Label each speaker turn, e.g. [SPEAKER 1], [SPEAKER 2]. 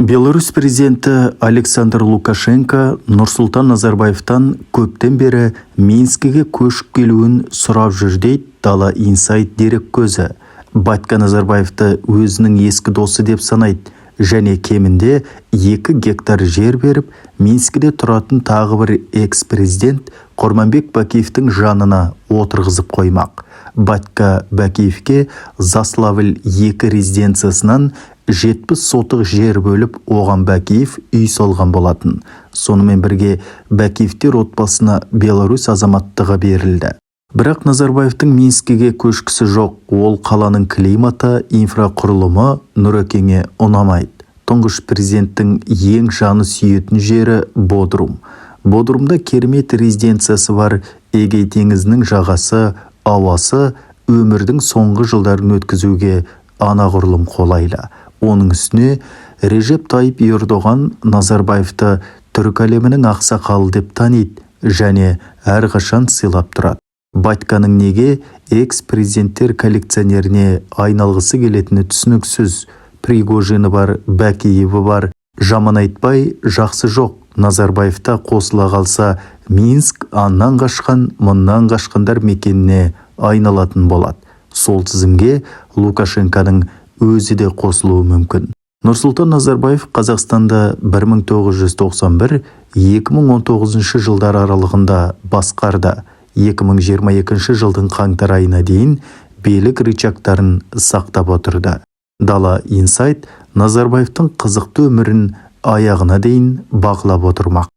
[SPEAKER 1] Беларусь президенті Александр Лукашенко Нұрсұлтан Назарбаевтан көптен бері Минскіге көшіп келуін сұрап жүр дейді Дала Инсайт дерек көзі. Батька Назарбаевты өзінің ескі досы деп санайды және кемінде 2 гектар жер беріп, Минскіде тұратын тағы бір экс-президент Құрманбек Бакиевтің жанына отырғызып қоймақ. Батька Бакиевке Заславль 2 резиденциясынан 70 сотық жер бөліп, оған Бакиев үй салған болатын. Сонымен бірге Бакиевтер отбасына Беларусь азаматтығы берілді. Бірақ Назарбаевтың Минскіге көшкісі жоқ. Ол қаланың климаты, инфрақұрылымы Нұрекеңе ұнамайды. Тұңғыш президенттің ең жаны сүйетін жері Бодрум. Бодрумда керемет резиденциясы бар. Эгей теңізінің жағасы, ауасы өмірдің соңғы жылдарын өткізуге анағұрлым қолайлы. Оның үстіне Режеп Тайып Ердоған Назарбаевты түрік әлемінің ақсақалы деп таниды және әрқашан сыйлап тұрады. Батьканың неге экс-президенттер коллекционеріне айналғысы келетіні түсініксіз. Пригожины бар, Бакиеві бар. Жаман айтпай, жақсы жоқ. Назарбаевта қосыла қалса, Минск аннан қашқан, мұннан қашқандар мекеніне айналатын болады. Сол тізімге Лукашенконың өзі де қосылуы мүмкін. Нұрсұлтан Назарбаев Қазақстанда 1991-2019 жылдар аралығында басқарды. 2022 жылдың қаңтар айына дейін билік рычагтарын сақтап отырды. Дала Инсайт Назарбаевтың қызықты өмірін аяғына дейін бақылап отырмақ.